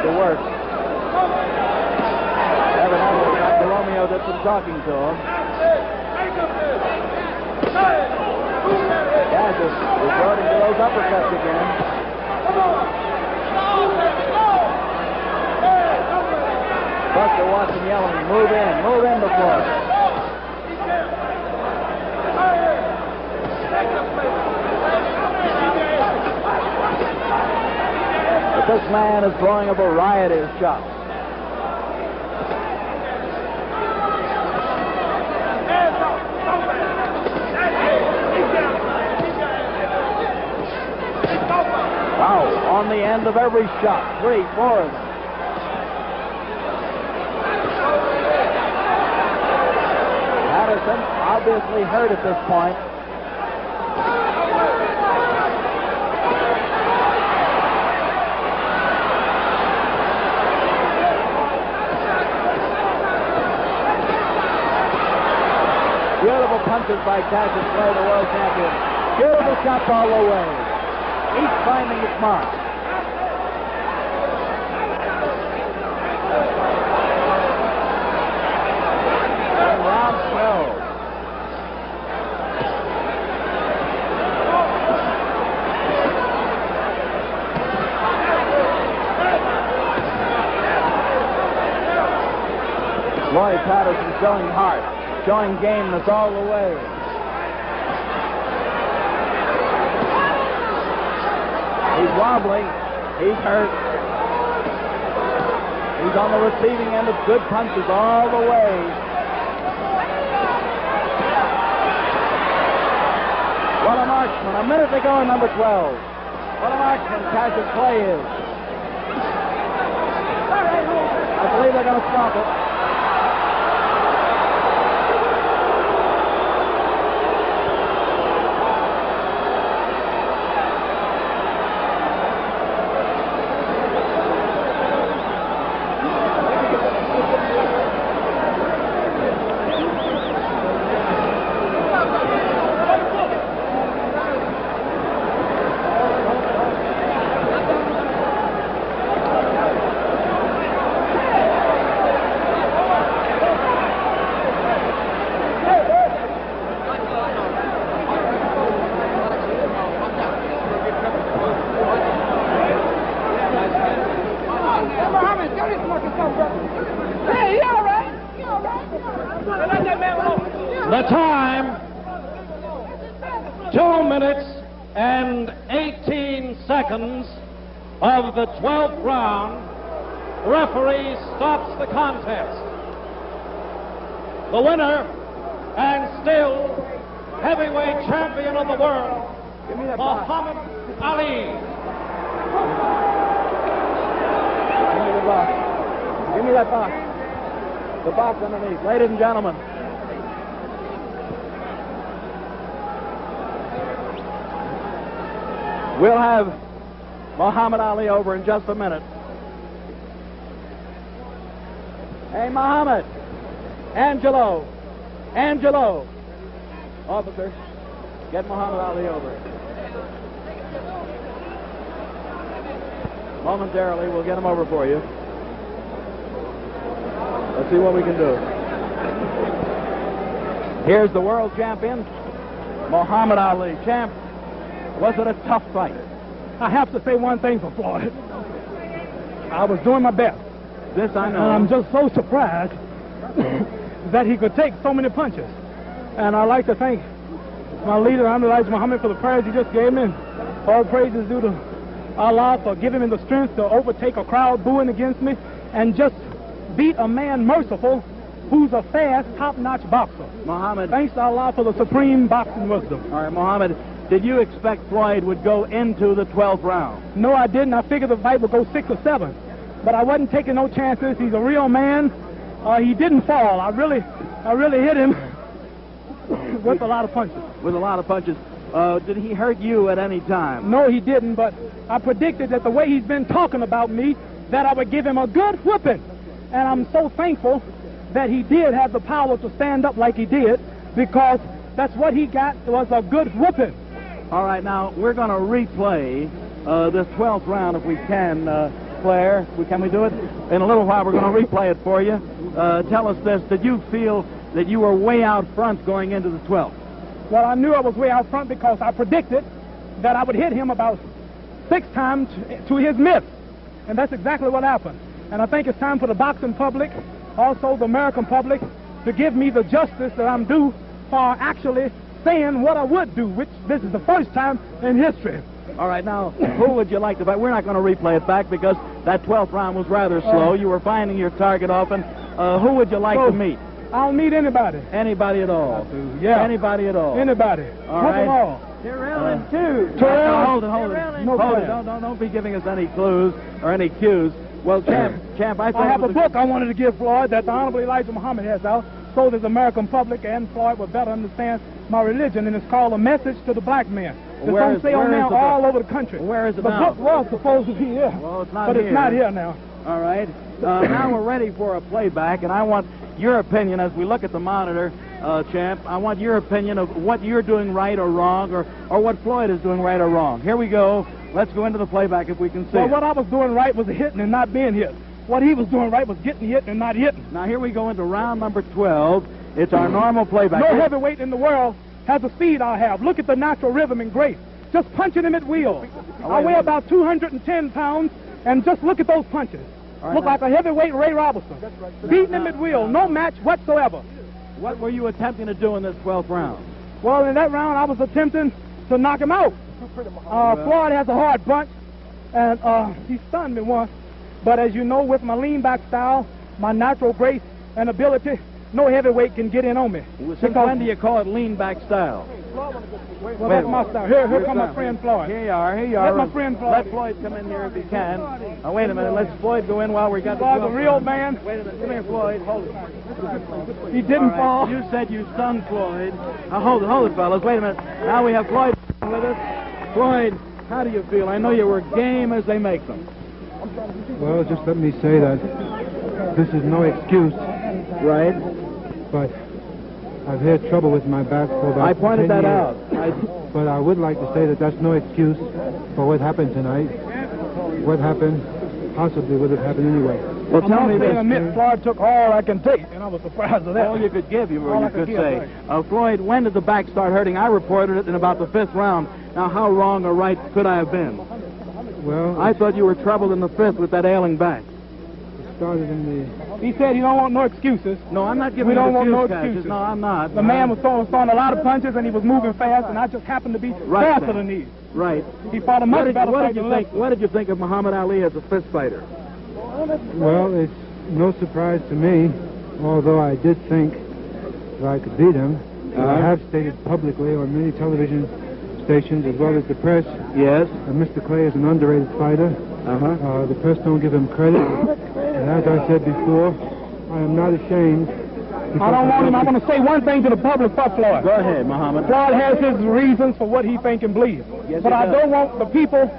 to work. Evidently, Dr. Romeo did some talking to him. Cassius resorting to those uppercuts again. Buster Watson yelling, move in before. But this man is throwing a variety of shots. Wow, on the end of every shot, 3, 4 of them. Patterson obviously hurt at this point. Beautiful punches by Cassius Clay, the world champion. Beautiful shots all the way. Each finding its mark. And round 12. Floyd Patterson showing heart, showing gameness all the way. He's wobbling. He's hurt. He's on the receiving end of good punches all the way. What a marksman. A minute to go in number 12. What a marksman Cassius Clay is. I believe they're going to stop it. The time, 2 minutes and 18 seconds of the 12th round. Referee stops the contest. The winner and still heavyweight champion of the world, Muhammad Ali. Give me the box. Give me that box. The box underneath. Ladies and gentlemen. We'll have Muhammad Ali over in just a minute. Hey, Muhammad. Angelo. Officer, get Muhammad Ali over. Momentarily, we'll get him over for you. Let's see what we can do. Here's the world champion, Muhammad Ali. Champ, was it a tough fight? I have to say one thing for Floyd. I was doing my best. This I know. And I'm just so surprised that he could take so many punches. And I'd like to thank my leader, Elijah Muhammad, for the prayers he just gave me. And all praises due to Allah for giving me the strength to overtake a crowd booing against me and just beat a man merciful who's a fast, top-notch boxer. Muhammad. Thanks to Allah for the supreme boxing wisdom. All right, Muhammad, did you expect Floyd would go into the 12th round? No, I didn't. I figured the fight would go 6 or 7. But I wasn't taking no chances. He's a real man. He didn't fall. I really hit him with a lot of punches. With a lot of punches. Did he hurt you at any time? No, he didn't, but I predicted that the way he's been talking about me, that I would give him a good whipping. And I'm so thankful that he did have the power to stand up like he did, because that's what he got, was a good whipping. All right, now, we're going to replay this 12th round, if we can. Flair. Can we do it? In a little while, we're going to replay it for you. Tell us this. Did you feel that you were way out front going into the 12th? Well, I knew I was way out front because I predicted that I would hit him about 6 times to his miss. And that's exactly what happened. And I think it's time for the boxing public, also the American public, to give me the justice that I'm due for actually saying what I would do, which this is the first time in history. All right, now, who would you like to fight? We're not going to replay it back because that 12th round was rather slow. You were finding your target often. Who would you like to meet? I'll meet anybody. Anybody at all? Yeah. Anybody at all? Anybody. All right. Them all. Terrell and two. Terrell. Hold it. Hold it. Don't be giving us any clues or any cues. Well, Champ, I have a book I wanted to give Floyd that the Honorable Elijah Muhammad has out, so that the American public and Floyd would better understand my religion, and it's called A Message to the Black Man. It's on sale now all over the country. Where is it now? The book was supposed to be here. Well, it's not but here. It's not here now. All right. Now we're ready for a playback, and I want your opinion as we look at the monitor, Champ. I want your opinion of what you're doing right or wrong, or what Floyd is doing right or wrong. Here we go. Let's go into the playback if we can see Well, it. what I was doing right was hitting and not being hit. What he was doing right was getting hit and not hitting. Now here we go into round number 12. It's our normal playback. No heavyweight in the world has the speed I have. Look at the natural rhythm and grace. Just punching him at will. I weigh about 210 pounds, and just look at those punches. Look like a heavyweight Ray Robertson. Beating him at will. No match whatsoever. What were you attempting to do in this 12th round? Well, in that round, I was attempting to knock him out. Floyd has a hard bunch, and he stunned me once. But as you know, with my lean back style, my natural grace and ability, no heavyweight can get in on me. Since when do you call it lean back style? Well, that's my style. Here come my friend Floyd. Here you are. Let my friend Floyd. Let Floyd come in here if he can. Now, wait a minute. Let's Floyd go in while we got Floyd's a real man. Wait a minute. Come here, Floyd. Hold it. He didn't fall. You said you stunned Floyd. Now, hold it, fellas. Wait a minute. Now we have Floyd with us. Floyd, how do you feel? I know you were game as they make them. Well, just let me say that this is no excuse. Right. But I've had trouble with my back for about 10 years. I pointed that out. But I would like to say that that's no excuse for what happened tonight. What happened possibly would have happened anyway. Well, tell me this. Admit Floyd took all I can take, and I was surprised at that. All you could give, you could say. Right. Floyd, when did the back start hurting? I reported it in about the 5th round. Now, how wrong or right could I have been? Well, I thought you were troubled in the 5th with that ailing back. it started in the... He said he don't want no excuses. No, I'm not giving We you don't want no excuse excuses. No, I'm not. The man was throwing a lot of punches, and he was moving fast, and I just happened to be faster than he. Right. He fought a much better fight than Lester. What did you think of Muhammad Ali as a fist fighter? Well, it's no surprise to me, although I did think that I could beat him. I have stated publicly on many television stations as well as the press Yes. that Mr. Clay is an underrated fighter. The press don't give him credit. And as I said before, I am not ashamed. I don't want him. I want to say one thing to the public for Floyd. Go ahead, Muhammad. Floyd has his reasons for what he think and believes. Yes, but he I does. don't want the people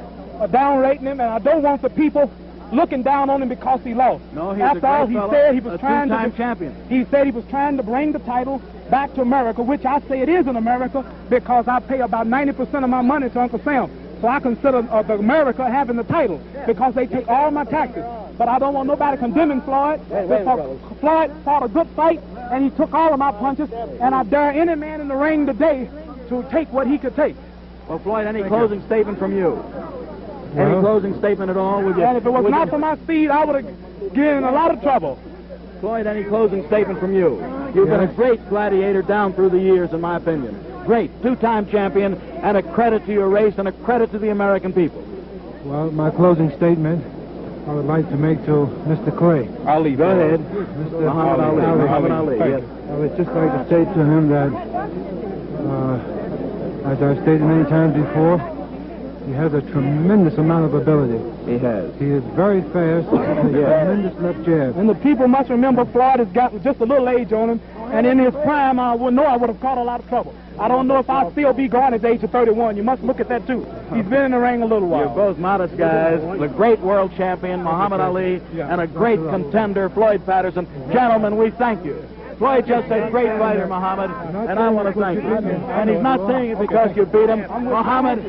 downrating him, and I don't want the people looking down on him because he lost. No, he's After all, he said he was trying two-time to champion. He said he was trying to bring the title back to America, which I say it is in America because I pay about 90% of my money to Uncle Sam. So I consider the America having the title because they take all my taxes. But I don't want nobody condemning Floyd because Floyd fought a good fight and he took all of my punches, and I dare any man in the ring today to take what he could take. Well, Floyd, any closing statement from you? Any Well, closing statement at all? And if it was not for my speed, I would have get in a lot of trouble. Floyd, any closing statement from you? You've been a great gladiator down through the years, in my opinion. Great, two-time champion, and a credit to your race and a credit to the American people. well, my closing statement I would like to make to Mr. Clay. Ali, go ahead. Mr. Muhammad Ali. Muhammad Ali, yes. I would just like to say to him that, as I've stated many times before, he has a tremendous amount of ability. He has. He is very fast, and a tremendous left jab. And the people must remember Floyd has got just a little age on him, and in his prime, I would know I would have caught a lot of trouble. I don't know if I'll still be going at the age of 31. You must look at that, too. He's been in the ring a little while. You're both modest guys. The great world champion, Muhammad Ali, and a great contender, Floyd Patterson. Gentlemen, we thank you. Floyd just said, great fighter, Muhammad, and I want to thank you. And he's not saying it because you beat him. Muhammad,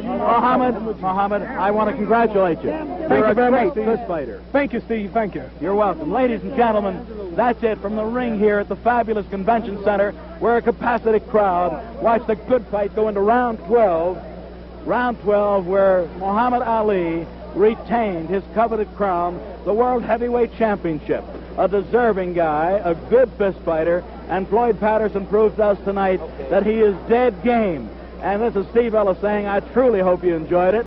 I want to congratulate you. Thank you very much, Steve. Fist fighter. Thank you, Steve. Thank you. You're welcome. Ladies and gentlemen, that's it from the ring here at the fabulous convention center, where a capacity crowd watched a good fight go into round 12. Round 12, where Muhammad Ali retained his coveted crown, the World Heavyweight Championship. A deserving guy, a good fist fighter, and Floyd Patterson proves to us tonight that he is dead game. And this is Steve Ellis saying, I truly hope you enjoyed it.